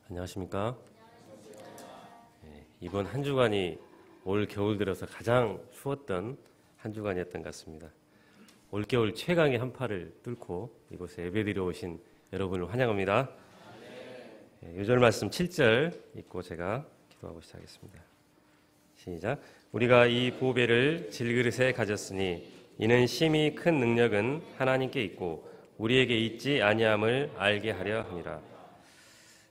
안녕하십니까? 이번 한 주간이 올 겨울 들어서 가장 추웠던 한 주간이었던 것 같습니다. 올겨울 최강의 한파를 뚫고 이곳에 예배드려 오신 여러분을 환영합니다. 요절 말씀 7절 읽고 제가 기도하고 시작하겠습니다. 시작. 우리가 이 보배를 질그릇에 가졌으니 이는 심히 큰 능력은 하나님께 있고 우리에게 있지 아니함을 알게 하려 함이라.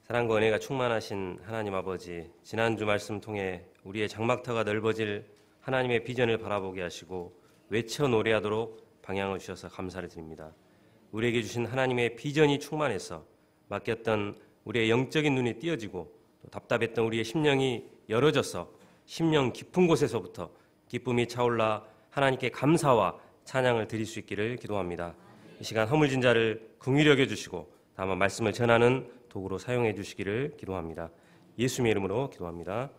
사랑과 은혜가 충만하신 하나님 아버지, 지난주 말씀 통해 우리의 장막터가 넓어질 하나님의 비전을 바라보게 하시고 외쳐 노래하도록 방향을 주셔서 감사를 드립니다. 우리에게 주신 하나님의 비전이 충만해서 맡겼던 우리의 영적인 눈이 띄어지고 또 답답했던 우리의 심령이 열어져서 심령 깊은 곳에서부터 기쁨이 차올라 하나님께 감사와 찬양을 드릴 수 있기를 기도합니다. 이 시간 허물진 자를 긍휼히 여겨주시고 다만 말씀을 전하는 도구로 사용해 주시기를 기도합니다. 예수님의 이름으로 기도합니다.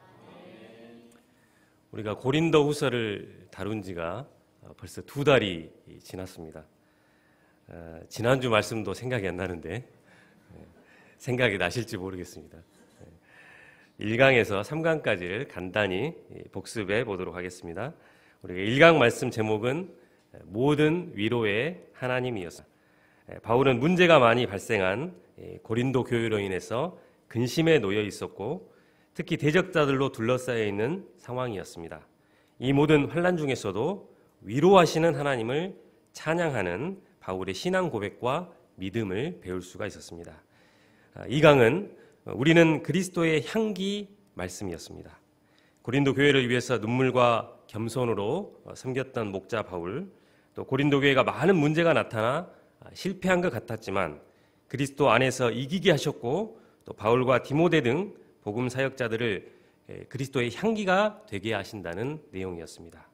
우리가 고린도 후서를 다룬 지가 벌써 2달이 지났습니다. 지난주 말씀도 생각이 안 나는데 생각이 나실지 모르겠습니다. 1강에서 3강까지를 간단히 복습해 보도록 하겠습니다. 우리가 1강 말씀 제목은 모든 위로의 하나님이었습니다. 바울은 문제가 많이 발생한 고린도 교회로 인해서 근심에 놓여 있었고 특히 대적자들로 둘러싸여 있는 상황이었습니다. 이 모든 환난 중에서도 위로하시는 하나님을 찬양하는 바울의 신앙 고백과 믿음을 배울 수가 있었습니다. 이 강은 우리는 그리스도의 향기 말씀이었습니다. 고린도 교회를 위해서 눈물과 겸손으로 섬겼던 목자 바울, 또 고린도 교회가 많은 문제가 나타나 실패한 것 같았지만 그리스도 안에서 이기게 하셨고 또 바울과 디모데 등 복음 사역자들을 그리스도의 향기가 되게 하신다는 내용이었습니다.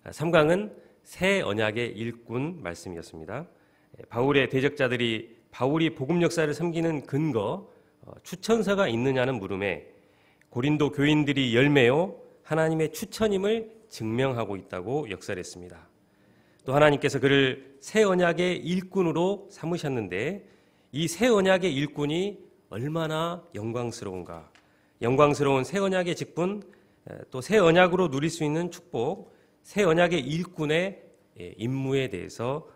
3강은 새 언약의 일꾼 말씀이었습니다. 바울의 대적자들이 바울이 복음 역사를 섬기는 근거, 추천서가 있느냐는 물음에 고린도 교인들이 열매요 하나님의 추천임을 증명하고 있다고 역설했습니다. 또 하나님께서 그를 새 언약의 일꾼으로 삼으셨는데 이 새 언약의 일꾼이 얼마나 영광스러운가. 영광스러운 새 언약의 직분, 또 새 언약으로 누릴 수 있는 축복, 새 언약의 일꾼의 임무에 대해서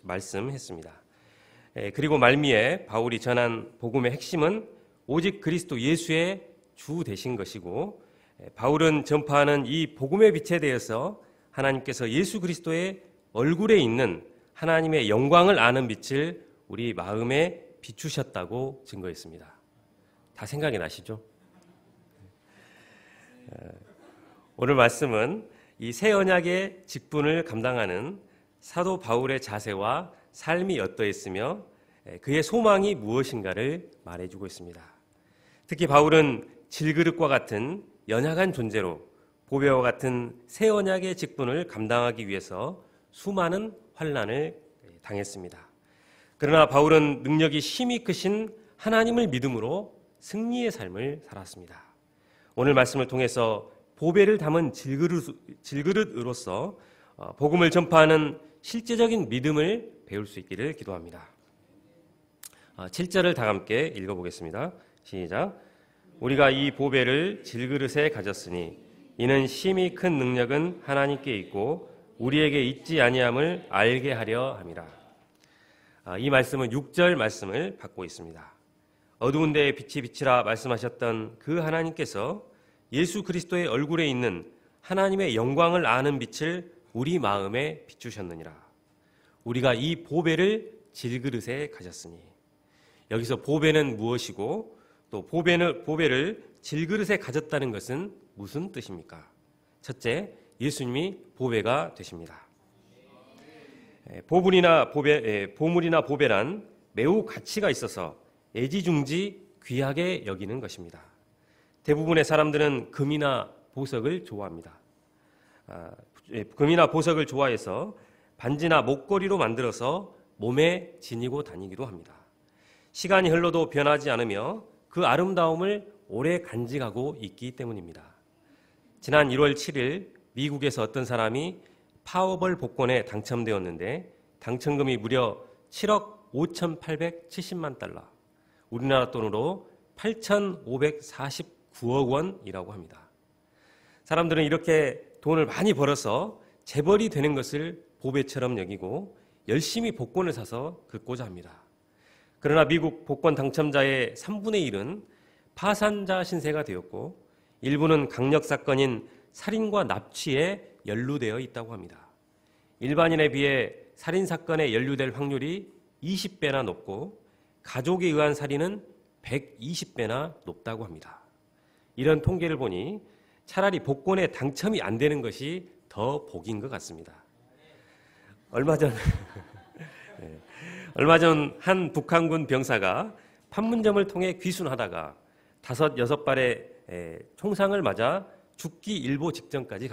말씀했습니다. 그리고 말미에 바울이 전한 복음의 핵심은 오직 그리스도 예수의 주 되신 것이고 바울은 전파하는 이 복음의 빛에 대해서 하나님께서 예수 그리스도의 얼굴에 있는 하나님의 영광을 아는 빛을 우리 마음에 비추셨다고 증거했습니다. 다 생각이 나시죠? 오늘 말씀은 이 새 언약의 직분을 감당하는 사도 바울의 자세와 삶이 어떠했으며 그의 소망이 무엇인가를 말해주고 있습니다. 특히 바울은 질그릇과 같은 연약한 존재로 보배와 같은 새 언약의 직분을 감당하기 위해서 수많은 환난을 당했습니다. 그러나 바울은 능력이 심히 크신 하나님을 믿음으로 승리의 삶을 살았습니다. 오늘 말씀을 통해서 보배를 담은 질그릇으로서 복음을 전파하는 실제적인 믿음을 배울 수 있기를 기도합니다. 7절을 다 함께 읽어보겠습니다. 시작. 우리가 이 보배를 질그릇에 가졌으니 이는 심히 큰 능력은 하나님께 있고 우리에게 있지 아니함을 알게 하려 함이라. 이 말씀은 6절 말씀을 받고 있습니다. 어두운 데에 빛이 비치라 말씀하셨던 그 하나님께서 예수 그리스도의 얼굴에 있는 하나님의 영광을 아는 빛을 우리 마음에 비추셨느니라. 우리가 이 보배를 질그릇에 가졌으니, 여기서 보배는 무엇이고 또 보배를 질그릇에 가졌다는 것은 무슨 뜻입니까? 첫째, 예수님이 보배가 되십니다. 보물이나 보배란 매우 가치가 있어서 애지중지 귀하게 여기는 것입니다. 대부분의 사람들은 금이나 보석을 좋아합니다. 금이나 보석을 좋아해서 반지나 목걸이로 만들어서 몸에 지니고 다니기도 합니다. 시간이 흘러도 변하지 않으며 그 아름다움을 오래 간직하고 있기 때문입니다. 지난 1월 7일 미국에서 어떤 사람이 파워벌 복권에 당첨되었는데 당첨금이 무려 7억 5,870만 달러, 우리나라 돈으로 8,549억 원이라고 합니다. 사람들은 이렇게 돈을 많이 벌어서 재벌이 되는 것을 보배처럼 여기고 열심히 복권을 사서 긁고자 합니다. 그러나 미국 복권 당첨자의 3분의 1은 파산자 신세가 되었고 일부는 강력 사건인 살인과 납치에 연루되어 있다고 합니다. 일반인에 비해 살인사건에 연루될 확률이 20배나 높고 가족에 의한 살인은 120배나 높다고 합니다. 이런 통계를 보니 차라리 복권에 당첨이 안 되는 것이 더 복인 것 같습니다. 얼마 전 한 북한군 병사가 판문점을 통해 귀순하다가 5, 6발의 총상을 맞아 죽기 일보 직전까지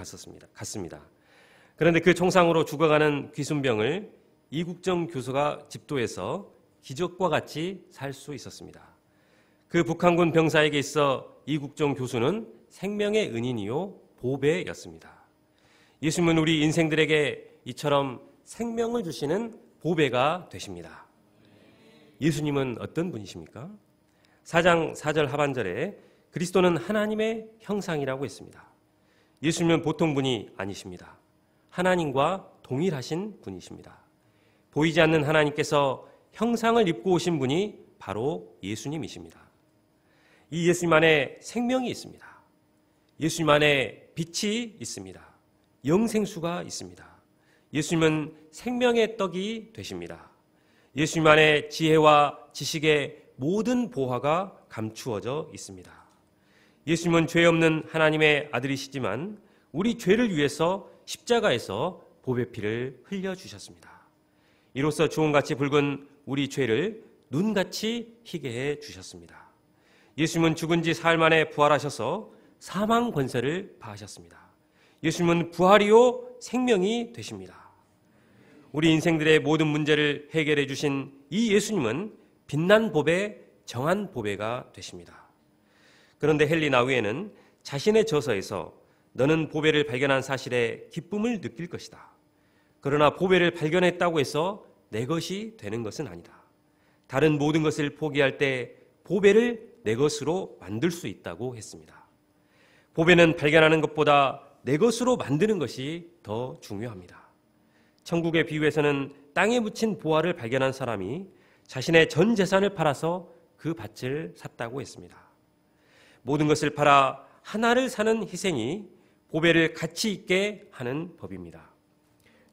갔습니다. 그런데 그 총상으로 죽어가는 귀순병을 이국정 교수가 집도해서 기적과 같이 살 수 있었습니다. 그 북한군 병사에게 있어 이국정 교수는 생명의 은인이요 보배였습니다. 예수님은 우리 인생들에게 이처럼 생명을 주시는 보배가 되십니다. 예수님은 어떤 분이십니까? 4장 4절 하반절에 그리스도는 하나님의 형상이라고 했습니다. 예수님은 보통 분이 아니십니다. 하나님과 동일하신 분이십니다. 보이지 않는 하나님께서 형상을 입고 오신 분이 바로 예수님이십니다. 이 예수님 안에 생명이 있습니다. 예수님 안에 빛이 있습니다. 영생수가 있습니다. 예수님은 생명의 떡이 되십니다. 예수님 안에 지혜와 지식의 모든 보화가 감추어져 있습니다. 예수님은 죄 없는 하나님의 아들이시지만 우리 죄를 위해서 십자가에서 보배피를 흘려주셨습니다. 이로써 주홍같이 붉은 우리 죄를 눈같이 희게 해 주셨습니다. 예수님은 죽은 지 사흘 만에 부활하셔서 사망 권세를 파하셨습니다. 예수님은 부활이요 생명이 되십니다. 우리 인생들의 모든 문제를 해결해 주신 이 예수님은 빛난 보배, 정한 보배가 되십니다. 그런데 헨리 나우에는 자신의 저서에서 너는 보배를 발견한 사실에 기쁨을 느낄 것이다. 그러나 보배를 발견했다고 해서 내 것이 되는 것은 아니다. 다른 모든 것을 포기할 때 보배를 내 것으로 만들 수 있다고 했습니다. 보배는 발견하는 것보다 내 것으로 만드는 것이 더 중요합니다. 천국의 비유에서는 땅에 묻힌 보화를 발견한 사람이 자신의 전 재산을 팔아서 그 밭을 샀다고 했습니다. 모든 것을 팔아 하나를 사는 희생이 보배를 가치 있게 하는 법입니다.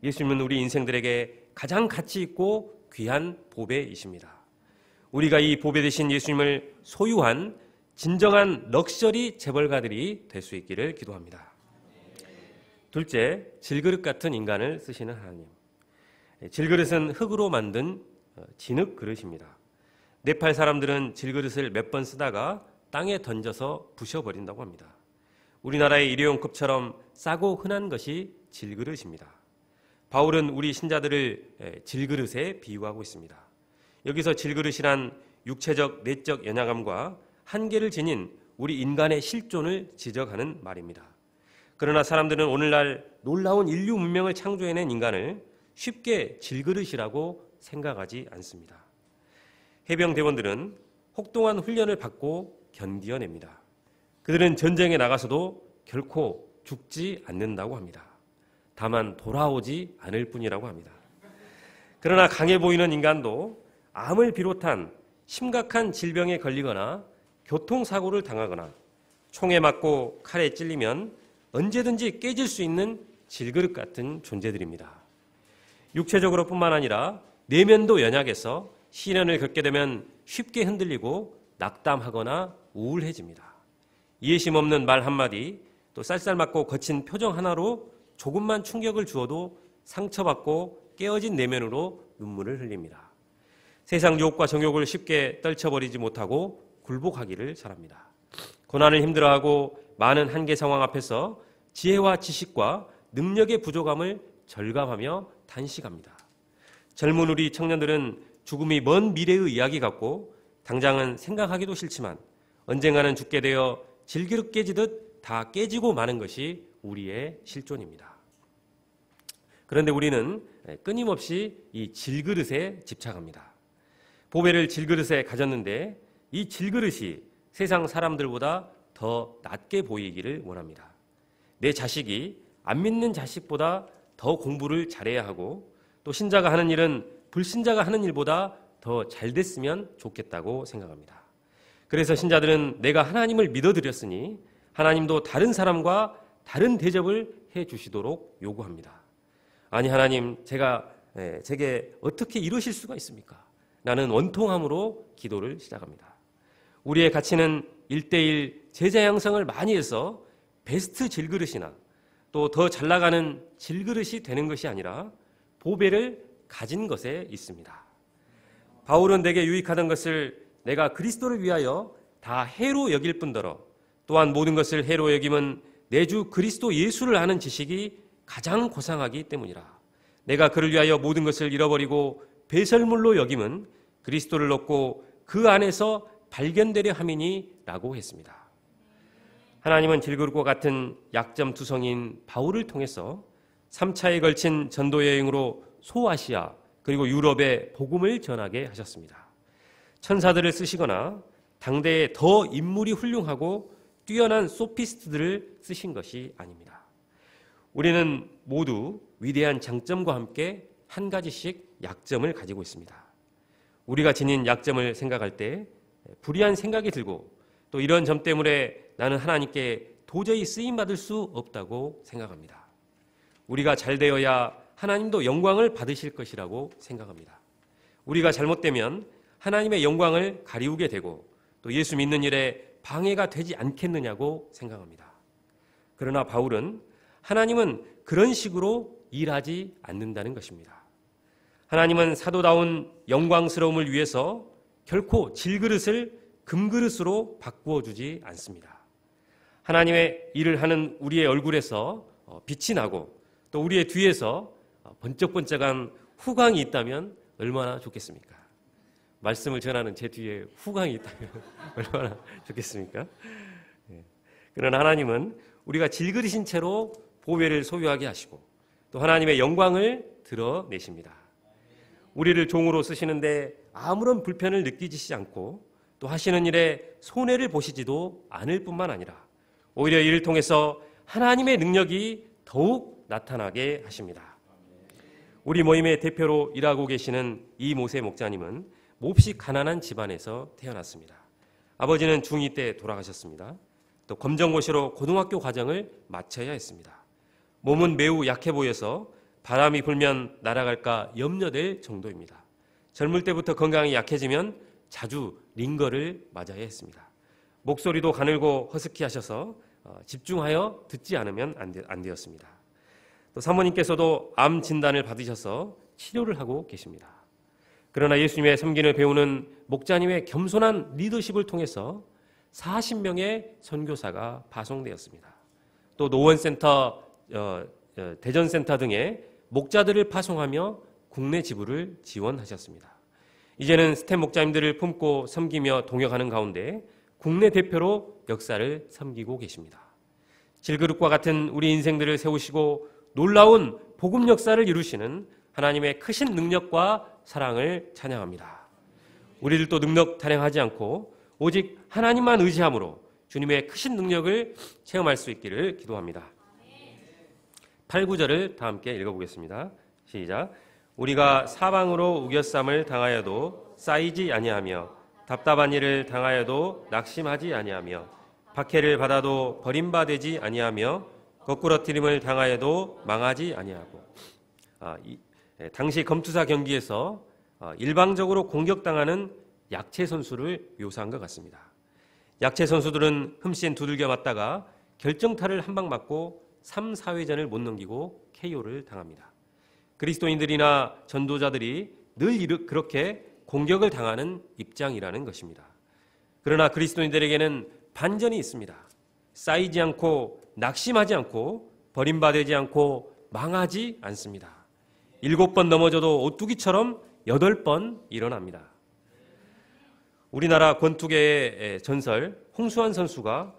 예수님은 우리 인생들에게 가장 가치 있고 귀한 보배이십니다. 우리가 이 보배 되신 예수님을 소유한 진정한 럭셔리 재벌가들이 될 수 있기를 기도합니다. 둘째, 질그릇 같은 인간을 쓰시는 하나님. 질그릇은 흙으로 만든 진흙 그릇입니다. 네팔 사람들은 질그릇을 몇 번 쓰다가 땅에 던져서 부셔버린다고 합니다. 우리나라의 일회용컵처럼 싸고 흔한 것이 질그릇입니다. 바울은 우리 신자들을 질그릇에 비유하고 있습니다. 여기서 질그릇이란 육체적, 내적 연약함과 한계를 지닌 우리 인간의 실존을 지적하는 말입니다. 그러나 사람들은 오늘날 놀라운 인류 문명을 창조해낸 인간을 쉽게 질그릇이라고 생각하지 않습니다. 해병대원들은 혹독한 훈련을 받고 견디어냅니다. 그들은 전쟁에 나가서도 결코 죽지 않는다고 합니다. 다만 돌아오지 않을 뿐이라고 합니다. 그러나 강해 보이는 인간도 암을 비롯한 심각한 질병에 걸리거나 교통사고를 당하거나 총에 맞고 칼에 찔리면 언제든지 깨질 수 있는 질그릇 같은 존재들입니다. 육체적으로 뿐만 아니라 내면도 연약해서 시련을 겪게 되면 쉽게 흔들리고 낙담하거나 우울해집니다. 이해심 없는 말 한마디, 또 쌀쌀맞고 거친 표정 하나로 조금만 충격을 주어도 상처받고 깨어진 내면으로 눈물을 흘립니다. 세상 유혹과 정욕을 쉽게 떨쳐버리지 못하고 굴복하기를 잘합니다. 고난을 힘들어하고 많은 한계 상황 앞에서 지혜와 지식과 능력의 부족함을 절감하며 탄식합니다. 젊은 우리 청년들은 죽음이 먼 미래의 이야기 같고 당장은 생각하기도 싫지만 언젠가는 죽게 되어 질그릇 깨지듯 다 깨지고 마는 것이 우리의 실존입니다. 그런데 우리는 끊임없이 이 질그릇에 집착합니다. 보배를 질그릇에 가졌는데 이 질그릇이 세상 사람들보다 더 낮게 보이기를 원합니다. 내 자식이 안 믿는 자식보다 더 공부를 잘해야 하고 또 신자가 하는 일은 불신자가 하는 일보다 더 잘 됐으면 좋겠다고 생각합니다. 그래서 신자들은 내가 하나님을 믿어드렸으니 하나님도 다른 사람과 다른 대접을 해 주시도록 요구합니다. 아니 하나님, 제게 어떻게 이러실 수가 있습니까? 나는 원통함으로 기도를 시작합니다. 우리의 가치는 1:1 제자 양성을 많이 해서 베스트 질그릇이나 또 더 잘 나가는 질그릇이 되는 것이 아니라 보배를 가진 것에 있습니다. 바울은 내게 유익하던 것을 내가 그리스도를 위하여 다 해로 여길 뿐더러 또한 모든 것을 해로 여김은 내 주 그리스도 예수를 아는 지식이 가장 고상하기 때문이라. 내가 그를 위하여 모든 것을 잃어버리고 배설물로 여김은 그리스도를 얻고 그 안에서 발견되려 함이니라고 했습니다. 하나님은 질그릇과 같은 약점 투성인 바울을 통해서 3차에 걸친 전도 여행으로 소아시아 그리고 유럽에 복음을 전하게 하셨습니다. 천사들을 쓰시거나 당대에 더 인물이 훌륭하고 뛰어난 소피스트들을 쓰신 것이 아닙니다. 우리는 모두 위대한 장점과 함께 한 가지씩 약점을 가지고 있습니다. 우리가 지닌 약점을 생각할 때 불의한 생각이 들고 또 이런 점 때문에 나는 하나님께 도저히 쓰임받을 수 없다고 생각합니다. 우리가 잘 되어야 하나님도 영광을 받으실 것이라고 생각합니다. 우리가 잘못되면 하나님의 영광을 가리우게 되고 또 예수 믿는 일에 방해가 되지 않겠느냐고 생각합니다. 그러나 바울은 하나님은 그런 식으로 일하지 않는다는 것입니다. 하나님은 사도다운 영광스러움을 위해서 결코 질그릇을 금그릇으로 바꾸어 주지 않습니다. 하나님의 일을 하는 우리의 얼굴에서 빛이 나고 또 우리의 뒤에서 번쩍번쩍한 후광이 있다면 얼마나 좋겠습니까? 말씀을 전하는 제 뒤에 후광이 있다면 얼마나 좋겠습니까? 그러나 하나님은 우리가 질그릇인 채로 보배를 소유하게 하시고 또 하나님의 영광을 드러내십니다. 우리를 종으로 쓰시는데 아무런 불편을 느끼시지 않고 또 하시는 일에 손해를 보시지도 않을 뿐만 아니라 오히려 이를 통해서 하나님의 능력이 더욱 나타나게 하십니다. 우리 모임의 대표로 일하고 계시는 이모세 목자님은 몹시 가난한 집안에서 태어났습니다. 아버지는 중2 때 돌아가셨습니다. 또 검정고시로 고등학교 과정을 마쳐야 했습니다. 몸은 매우 약해 보여서 바람이 불면 날아갈까 염려될 정도입니다. 젊을 때부터 건강이 약해지면 자주 링거를 맞아야 했습니다. 목소리도 가늘고 허스키 하셔서 집중하여 듣지 않으면 안 되었습니다. 또 사모님께서도 암 진단을 받으셔서 치료를 하고 계십니다. 그러나 예수님의 섬김을 배우는 목자님의 겸손한 리더십을 통해서 40명의 선교사가 파송되었습니다. 또 노원센터, 대전센터 등의 목자들을 파송하며 국내 지부를 지원하셨습니다. 이제는 스텝 목자님들을 품고 섬기며 동역하는 가운데 국내 대표로 역사를 섬기고 계십니다. 질그릇과 같은 우리 인생들을 세우시고 놀라운 복음 역사를 이루시는 하나님의 크신 능력과 사랑을 찬양합니다. 우리들도 능력 타령하지 않고 오직 하나님만 의지함으로 주님의 크신 능력을 체험할 수 있기를 기도합니다. 8, 9절을 다 함께 읽어보겠습니다. 시작. 우리가 사방으로 우겨쌈을 당하여도 쌓이지 아니하며 답답한 일을 당하여도 낙심하지 아니하며 박해를 받아도 버림받지 아니하며 거꾸러뜨림을 당하여도 망하지 아니하고. 당시 검투사 경기에서 일방적으로 공격당하는 약체 선수를 묘사한 것 같습니다. 약체 선수들은 흠씬 두들겨 맞다가 결정타를 한 방 맞고 3, 4회전을 못 넘기고 KO를 당합니다. 그리스도인들이나 전도자들이 늘 그렇게 공격을 당하는 입장이라는 것입니다. 그러나 그리스도인들에게는 반전이 있습니다. 쌓이지 않고 낙심하지 않고 버림받지 않고 망하지 않습니다. 7번 넘어져도 오뚜기처럼 8번 일어납니다. 우리나라 권투계의 전설 홍수환 선수가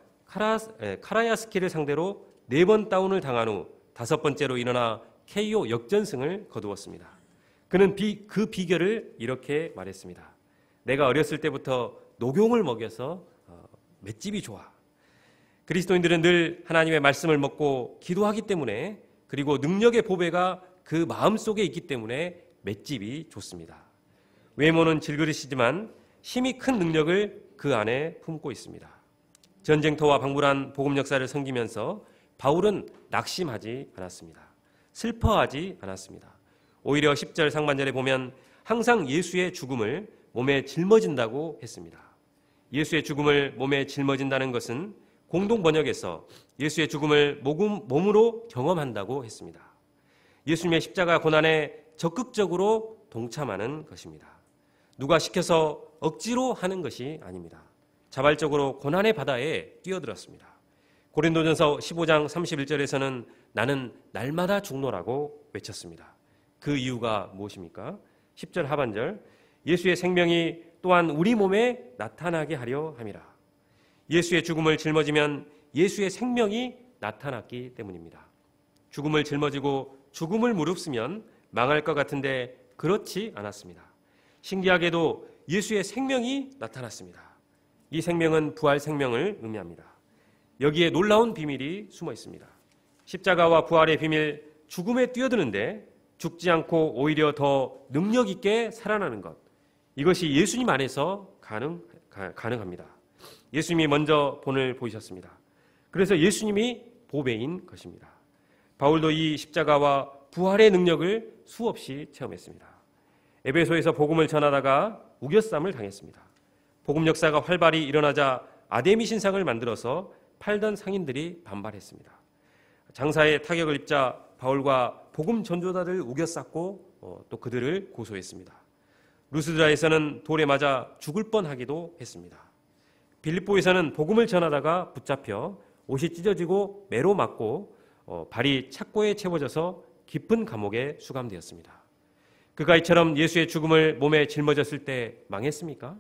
카라야스키를 상대로 4번 다운을 당한 후 5번째로 일어나 KO 역전승을 거두었습니다. 그는 그 비결을 이렇게 말했습니다. 내가 어렸을 때부터 녹용을 먹여서 맷집이 좋아. 그리스도인들은 늘 하나님의 말씀을 먹고 기도하기 때문에, 그리고 능력의 보배가 그 마음속에 있기 때문에 맷집이 좋습니다. 외모는 질그릇이지만 힘이 큰 능력을 그 안에 품고 있습니다. 전쟁터와 방불한 복음 역사를 섬기면서 바울은 낙심하지 않았습니다. 슬퍼하지 않았습니다. 오히려 10절 상반절에 보면 항상 예수의 죽음을 몸에 짊어진다고 했습니다. 예수의 죽음을 몸에 짊어진다는 것은 공동 번역에서 예수의 죽음을 몸으로 경험한다고 했습니다. 예수님의 십자가 고난에 적극적으로 동참하는 것입니다. 누가 시켜서 억지로 하는 것이 아닙니다. 자발적으로 고난의 바다에 뛰어들었습니다. 고린도전서 15장 31절에서는 나는 날마다 죽노라고 외쳤습니다. 그 이유가 무엇입니까? 10절 하반절, 예수의 생명이 또한 우리 몸에 나타나게 하려 함이라. 예수의 죽음을 짊어지면 예수의 생명이 나타났기 때문입니다. 죽음을 짊어지고 죽음을 무릅쓰면 망할 것 같은데 그렇지 않았습니다. 신기하게도 예수의 생명이 나타났습니다. 이 생명은 부활 생명을 의미합니다. 여기에 놀라운 비밀이 숨어 있습니다. 십자가와 부활의 비밀, 죽음에 뛰어드는데 죽지 않고 오히려 더 능력 있게 살아나는 것, 이것이 예수님 안에서 가능합니다. 예수님이 먼저 본을 보이셨습니다. 그래서 예수님이 보배인 것입니다. 바울도 이 십자가와 부활의 능력을 수없이 체험했습니다. 에베소에서 복음을 전하다가 우겨쌈을 당했습니다. 복음 역사가 활발히 일어나자 아데미 신상을 만들어서 팔던 상인들이 반발했습니다. 장사에 타격을 입자 바울과 복음 전도자들을 우겨쌌고 또 그들을 고소했습니다. 루스드라에서는 돌에 맞아 죽을 뻔하기도 했습니다. 빌립보에서는 복음을 전하다가 붙잡혀 옷이 찢어지고 매로 맞고 발이 착고에 채워져서 깊은 감옥에 수감되었습니다. 그가 이처럼 예수의 죽음을 몸에 짊어졌을 때 망했습니까?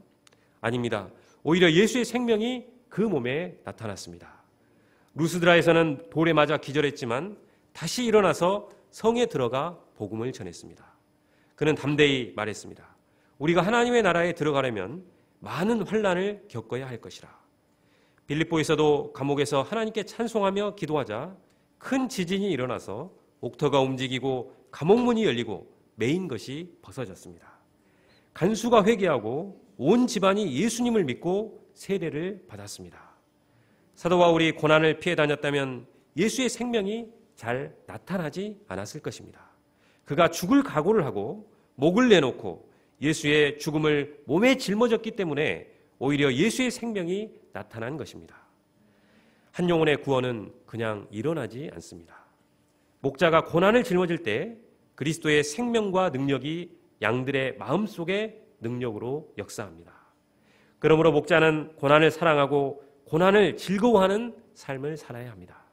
아닙니다. 오히려 예수의 생명이 그 몸에 나타났습니다. 루스드라에서는 돌에 맞아 기절했지만 다시 일어나서 성에 들어가 복음을 전했습니다. 그는 담대히 말했습니다. 우리가 하나님의 나라에 들어가려면 많은 환난을 겪어야 할 것이라. 빌립보에서도 감옥에서 하나님께 찬송하며 기도하자 큰 지진이 일어나서 옥터가 움직이고 감옥문이 열리고 메인 것이 벗어졌습니다. 간수가 회개하고 온 집안이 예수님을 믿고 세례를 받았습니다. 사도 바울이 고난을 피해 다녔다면 예수의 생명이 잘 나타나지 않았을 것입니다. 그가 죽을 각오를 하고 목을 내놓고 예수의 죽음을 몸에 짊어졌기 때문에 오히려 예수의 생명이 나타난 것입니다. 한 영혼의 구원은 그냥 일어나지 않습니다. 목자가 고난을 짊어질 때 그리스도의 생명과 능력이 양들의 마음속에 능력으로 역사합니다. 그러므로 목자는 고난을 사랑하고 고난을 즐거워하는 삶을 살아야 합니다.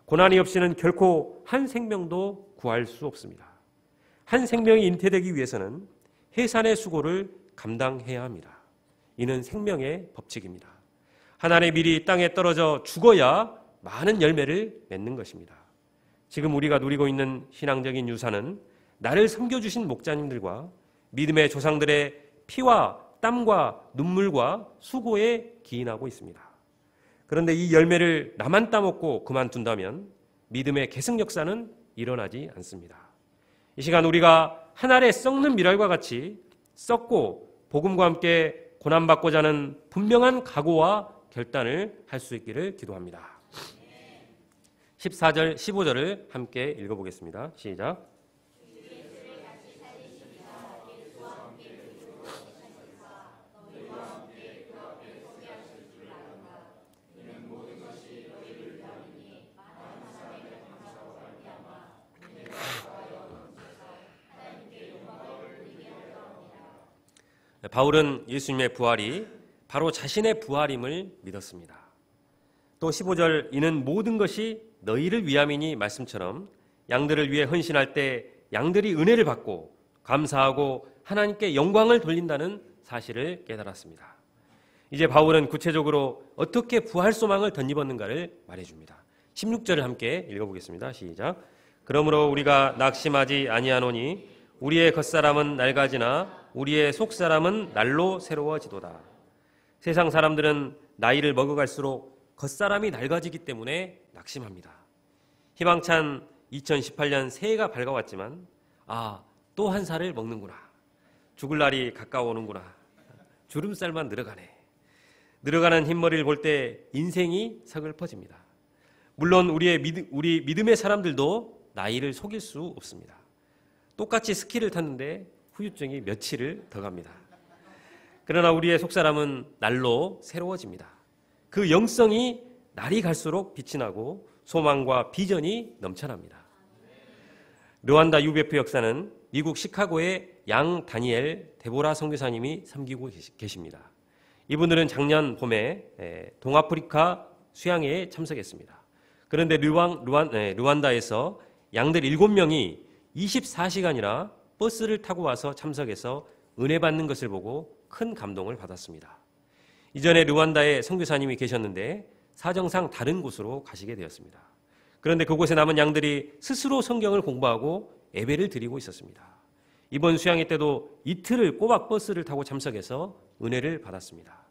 고난이 없이는 결코 한 생명도 구할 수 없습니다. 한 생명이 잉태되기 위해서는 해산의 수고를 감당해야 합니다. 이는 생명의 법칙입니다. 한 알의 밀이 땅에 떨어져 죽어야 많은 열매를 맺는 것입니다. 지금 우리가 누리고 있는 신앙적인 유산은 나를 섬겨주신 목자님들과 믿음의 조상들의 피와 땀과 눈물과 수고에 기인하고 있습니다. 그런데 이 열매를 나만 따먹고 그만둔다면 믿음의 계승 역사는 일어나지 않습니다. 이 시간 우리가 한 알에 썩는 밀알과 같이 썩고 복음과 함께 고난받고자 하는 분명한 각오와 결단을 할 수 있기를 기도합니다. 14절, 15절을 함께 읽어보겠습니다. 시작. 바울은 예수님의 부활이 바로 자신의 부활임을 믿었습니다. 또 15절, 이는 모든 것이 너희를 위함이니 말씀처럼 양들을 위해 헌신할 때 양들이 은혜를 받고 감사하고 하나님께 영광을 돌린다는 사실을 깨달았습니다. 이제 바울은 구체적으로 어떻게 부활 소망을 덧입었는가를 말해줍니다. 16절을 함께 읽어보겠습니다. 시작. 그러므로 우리가 낙심하지 아니하노니 우리의 겉사람은 낡아지나 우리의 속사람은 날로 새로워지도다. 세상 사람들은 나이를 먹어갈수록 겉사람이 낡아지기 때문에 낙심합니다. 희망찬 2018년 새해가 밝아왔지만 또 한 살을 먹는구나. 죽을 날이 가까워오는구나. 주름살만 늘어가네. 늘어가는 흰머리를 볼 때 인생이 서글퍼집니다. 물론 우리 믿음의 사람들도 나이를 속일 수 없습니다. 똑같이 스키를 탔는데 후유증이 며칠을 더 갑니다. 그러나 우리의 속사람은 날로 새로워집니다. 그 영성이 날이 갈수록 빛이 나고 소망과 비전이 넘쳐납니다. 르완다 UBF 역사는 미국 시카고의 양 다니엘 데보라 선교사님이 섬기고 계십니다. 이분들은 작년 봄에 동아프리카 수양회에 참석했습니다. 그런데 르완다에서 양들 7명이 24시간이나 버스를 타고 와서 참석해서 은혜 받는 것을 보고 큰 감동을 받았습니다. 이전에 르완다에 선교사님이 계셨는데 사정상 다른 곳으로 가시게 되었습니다. 그런데 그곳에 남은 양들이 스스로 성경을 공부하고 예배를 드리고 있었습니다. 이번 수양회 때도 이틀을 꼬박 버스를 타고 참석해서 은혜를 받았습니다.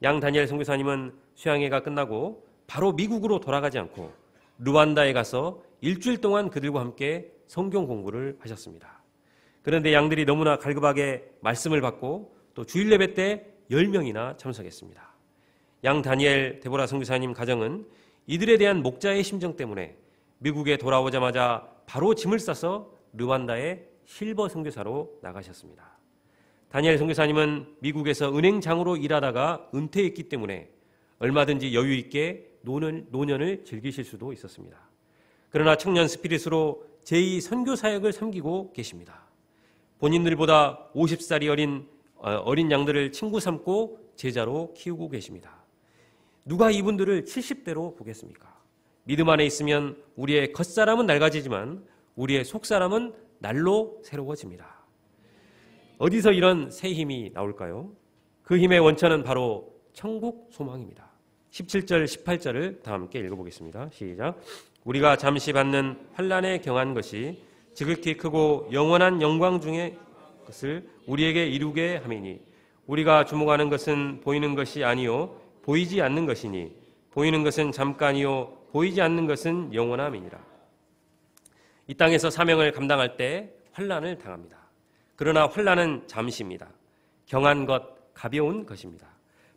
양 다니엘 선교사님은 수양회가 끝나고 바로 미국으로 돌아가지 않고 르완다에 가서 일주일 동안 그들과 함께 성경 공부를 하셨습니다. 그런데 양들이 너무나 갈급하게 말씀을 받고 또 주일 예배 때 10명이나 참석했습니다. 양 다니엘 데보라 선교사님 가정은 이들에 대한 목자의 심정 때문에 미국에 돌아오자마자 바로 짐을 싸서 르완다의 실버 선교사로 나가셨습니다. 다니엘 선교사님은 미국에서 은행장으로 일하다가 은퇴했기 때문에 얼마든지 여유 있게 노년을 즐기실 수도 있었습니다. 그러나 청년 스피릿으로 제2 선교사역을 섬기고 계십니다. 본인들보다 50살이 어린 양들을 친구 삼고 제자로 키우고 계십니다. 누가 이분들을 70대로 보겠습니까? 믿음 안에 있으면 우리의 겉사람은 낡아지지만 우리의 속사람은 날로 새로워집니다. 어디서 이런 새 힘이 나올까요? 그 힘의 원천은 바로 천국 소망입니다. 17절, 18절을 다 함께 읽어보겠습니다. 시작. 우리가 잠시 받는 환난에 경한 것이 지극히 크고 영원한 영광 중의 것을 우리에게 이루게 함이니 우리가 주목하는 것은 보이는 것이 아니요 보이지 않는 것이니 보이는 것은 잠깐이요 보이지 않는 것은 영원함이니라. 이 땅에서 사명을 감당할 때 환난을 당합니다. 그러나 환난은 잠시입니다. 경한 것, 가벼운 것입니다.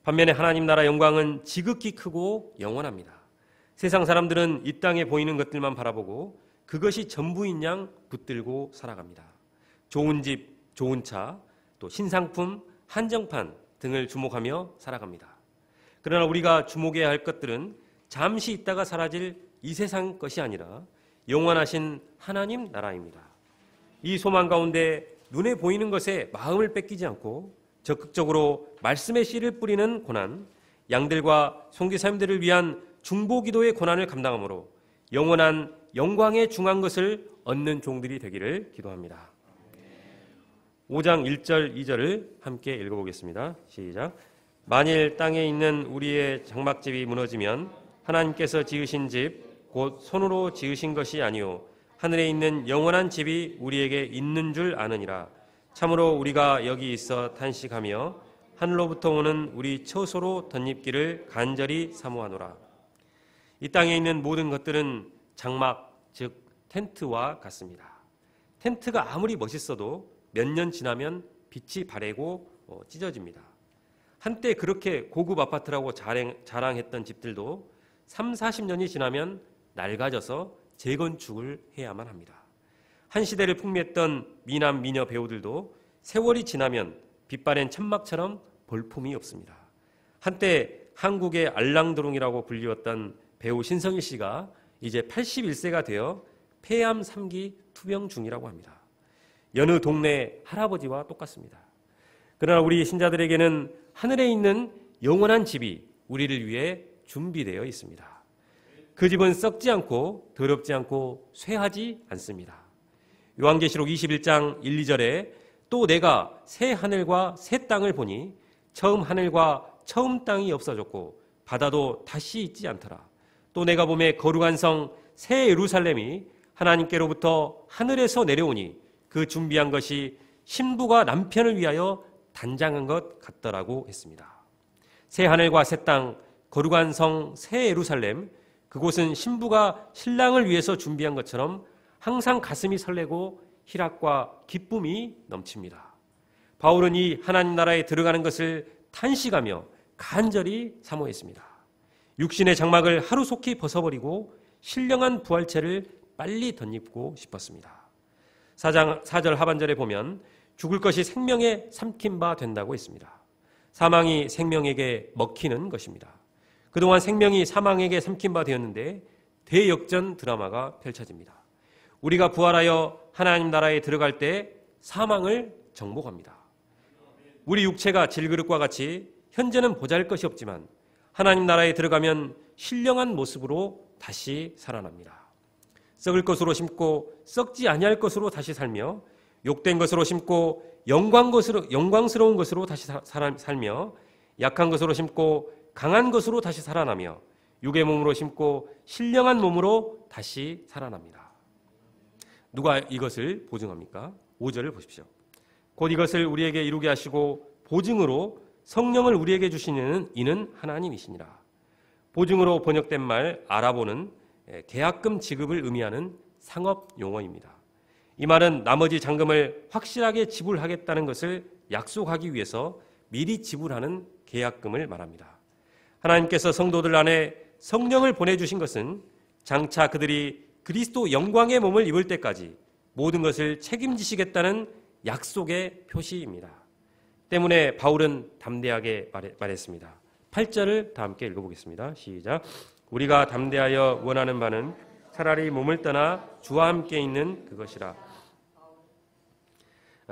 반면에 하나님 나라 영광은 지극히 크고 영원합니다. 세상 사람들은 이 땅에 보이는 것들만 바라보고 그것이 전부인 양 붙들고 살아갑니다. 좋은 집, 좋은 차, 또 신상품, 한정판 등을 주목하며 살아갑니다. 그러나 우리가 주목해야 할 것들은 잠시 있다가 사라질 이 세상 것이 아니라 영원하신 하나님 나라입니다. 이 소망 가운데 눈에 보이는 것에 마음을 뺏기지 않고 적극적으로 말씀의 씨를 뿌리는 고난, 양들과 선교사님들을 위한 중보기도의 고난을 감당함으로 영원한 영광에 중한 것을 얻는 종들이 되기를 기도합니다. 5장 1절 2절을 함께 읽어보겠습니다. 시작. 만일 땅에 있는 우리의 장막집이 무너지면 하나님께서 지으신 집 곧 손으로 지으신 것이 아니요 하늘에 있는 영원한 집이 우리에게 있는 줄 아느니라. 참으로 우리가 여기 있어 탄식하며 하늘로부터 오는 우리 처소로 덧입기를 간절히 사모하노라. 이 땅에 있는 모든 것들은 장막, 즉 텐트와 같습니다. 텐트가 아무리 멋있어도 몇 년 지나면 빛이 바래고 찢어집니다. 한때 그렇게 고급 아파트라고 자랑했던 집들도 3, 40년이 지나면 낡아져서 재건축을 해야만 합니다. 한 시대를 풍미했던 미남, 미녀 배우들도 세월이 지나면 빛바랜 천막처럼 볼품이 없습니다. 한때 한국의 알랑드롱이라고 불리웠던 배우 신성일 씨가 이제 81세가 되어 폐암 3기 투병 중이라고 합니다. 여느 동네 할아버지와 똑같습니다. 그러나 우리 신자들에게는 하늘에 있는 영원한 집이 우리를 위해 준비되어 있습니다. 그 집은 썩지 않고 더럽지 않고 쇠하지 않습니다. 요한계시록 21장 1, 2절에 또 내가 새 하늘과 새 땅을 보니 처음 하늘과 처음 땅이 없어졌고 바다도 다시 있지 않더라. 또 내가 보매 거룩한 성 새 예루살렘이 하나님께로부터 하늘에서 내려오니 그 준비한 것이 신부가 남편을 위하여 단장한 것 같더라고 했습니다. 새 하늘과 새 땅, 거룩한 성 새 예루살렘, 그곳은 신부가 신랑을 위해서 준비한 것처럼 항상 가슴이 설레고 희락과 기쁨이 넘칩니다. 바울은 이 하나님 나라에 들어가는 것을 탄식하며 간절히 사모했습니다. 육신의 장막을 하루속히 벗어버리고 신령한 부활체를 빨리 덧입고 싶었습니다. 4절 하반절에 보면 죽을 것이 생명에 삼킨 바 된다고 했습니다. 사망이 생명에게 먹히는 것입니다. 그동안 생명이 사망에게 삼킨 바 되었는데 대역전 드라마가 펼쳐집니다. 우리가 부활하여 하나님 나라에 들어갈 때 사망을 정복합니다. 우리 육체가 질그릇과 같이 현재는 보잘 것이 없지만 하나님 나라에 들어가면 신령한 모습으로 다시 살아납니다. 썩을 것으로 심고 썩지 아니할 것으로 다시 살며 욕된 것으로 심고 영광스러운 것으로 다시 살며 약한 것으로 심고 강한 것으로 다시 살아나며 육의 몸으로 심고 신령한 몸으로 다시 살아납니다. 누가 이것을 보증합니까? 5절을 보십시오. 곧 이것을 우리에게 이루게 하시고 보증으로 성령을 우리에게 주시는 이는 하나님이시니라. 보증으로 번역된 말 아라보는 계약금 지급을 의미하는 상업 용어입니다. 이 말은 나머지 잔금을 확실하게 지불하겠다는 것을 약속하기 위해서 미리 지불하는 계약금을 말합니다. 하나님께서 성도들 안에 성령을 보내주신 것은 장차 그들이 그리스도 영광의 몸을 입을 때까지 모든 것을 책임지시겠다는 약속의 표시입니다. 때문에 바울은 담대하게 말했습니다. 8절을 다 함께 읽어보겠습니다. 시작. 우리가 담대하여 원하는 바는 차라리 몸을 떠나 주와 함께 있는 그것이라.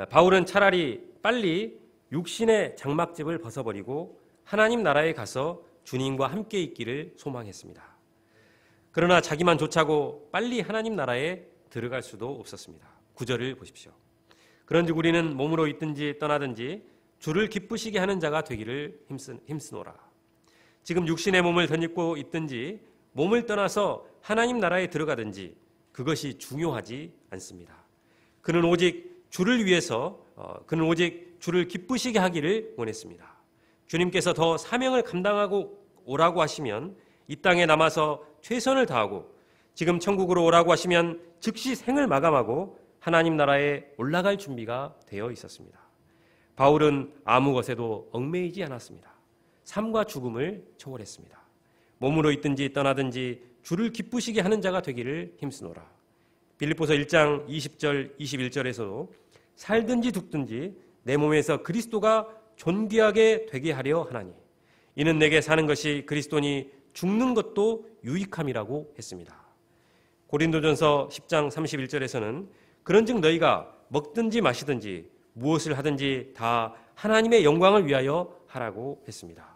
바울은 차라리 빨리 육신의 장막집을 벗어버리고 하나님 나라에 가서 주님과 함께 있기를 소망했습니다. 그러나 자기만 좋자고 빨리 하나님 나라에 들어갈 수도 없었습니다. 9절을 보십시오. 그런즉 우리는 몸으로 있든지 떠나든지 주를 기쁘시게 하는 자가 되기를 힘쓰노라. 지금 육신의 몸을 덧입고 있든지 몸을 떠나서 하나님 나라에 들어가든지 그것이 중요하지 않습니다. 그는 오직 주를 기쁘시게 하기를 원했습니다. 주님께서 더 사명을 감당하고 오라고 하시면 이 땅에 남아서 최선을 다하고 지금 천국으로 오라고 하시면 즉시 생을 마감하고 하나님 나라에 올라갈 준비가 되어 있었습니다. 바울은 아무 것에도 얽매이지 않았습니다. 삶과 죽음을 초월했습니다. 몸으로 있든지 떠나든지 주를 기쁘시게 하는 자가 되기를 힘쓰노라. 빌립보서 1장 20절 21절에서도 살든지 죽든지 내 몸에서 그리스도가 존귀하게 되게 하려 하나니 이는 내게 사는 것이 그리스도니 죽는 것도 유익함이라고 했습니다. 고린도전서 10장 31절에서는 그런즉 너희가 먹든지 마시든지 무엇을 하든지 다 하나님의 영광을 위하여 하라고 했습니다.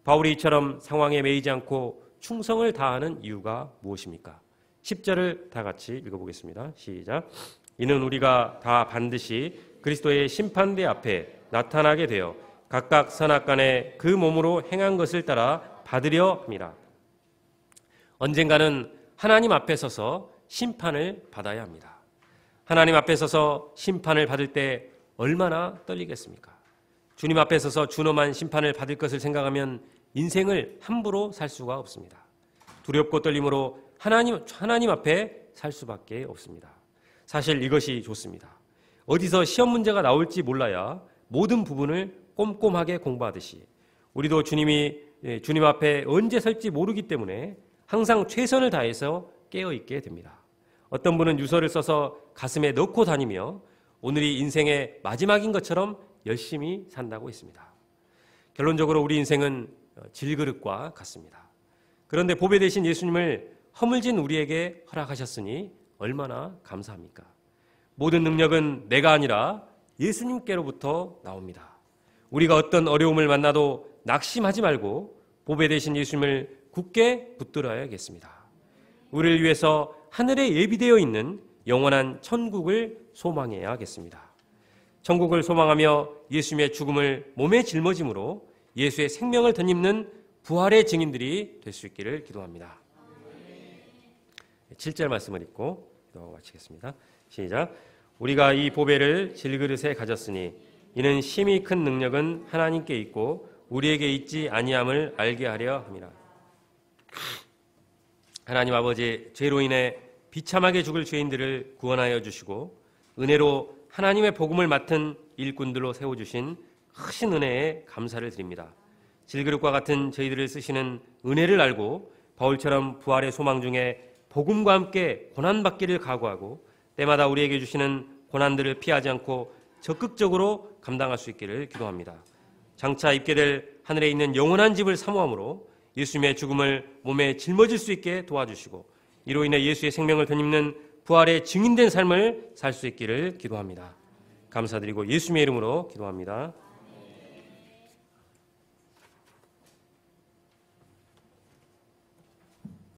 바울이 이처럼 상황에 매이지 않고 충성을 다하는 이유가 무엇입니까? 10절을 다 같이 읽어보겠습니다. 시작. 이는 우리가 다 반드시 그리스도의 심판대 앞에 나타나게 되어 각각 선악간에 그 몸으로 행한 것을 따라 받으려 합니다. 언젠가는 하나님 앞에 서서 심판을 받아야 합니다. 하나님 앞에 서서 심판을 받을 때 얼마나 떨리겠습니까? 주님 앞에 서서 준엄한 심판을 받을 것을 생각하면 인생을 함부로 살 수가 없습니다. 두렵고 떨림으로 하나님 앞에 살 수밖에 없습니다. 사실 이것이 좋습니다. 어디서 시험 문제가 나올지 몰라야 모든 부분을 꼼꼼하게 공부하듯이 우리도 주님 앞에 언제 설지 모르기 때문에 항상 최선을 다해서 깨어있게 됩니다. 어떤 분은 유서를 써서 가슴에 넣고 다니며 오늘이 인생의 마지막인 것처럼 열심히 산다고 했습니다. 결론적으로 우리 인생은 질그릇과 같습니다. 그런데 보배 되신 예수님을 허물진 우리에게 허락하셨으니 얼마나 감사합니까? 모든 능력은 내가 아니라 예수님께로부터 나옵니다. 우리가 어떤 어려움을 만나도 낙심하지 말고 보배 되신 예수님을 굳게 붙들어야겠습니다. 우리를 위해서 하늘에 예비되어 있는 영원한 천국을 소망해야겠습니다. 천국을 소망하며 예수님의 죽음을 몸에 짊어짐으로 예수의 생명을 덧입는 부활의 증인들이 될 수 있기를 기도합니다. 7절 말씀을 읽고 기도하고 마치겠습니다. 시작. 우리가 이 보배를 질그릇에 가졌으니 이는 심히 큰 능력은 하나님께 있고 우리에게 있지 아니함을 알게 하려 함이라. 하나님 아버지, 죄로 인해 비참하게 죽을 죄인들을 구원하여 주시고 은혜로 하나님의 복음을 맡은 일꾼들로 세워주신 크신 은혜에 감사를 드립니다. 질그릇과 같은 저희들을 쓰시는 은혜를 알고 바울처럼 부활의 소망 중에 복음과 함께 고난받기를 각오하고 때마다 우리에게 주시는 고난들을 피하지 않고 적극적으로 감당할 수 있기를 기도합니다. 장차 입게 될 하늘에 있는 영원한 집을 사모함으로 예수님의 죽음을 몸에 짊어질 수 있게 도와주시고 이로 인해 예수의 생명을 덧입는 부활의 증인된 삶을 살 수 있기를 기도합니다. 감사드리고 예수님의 이름으로 기도합니다.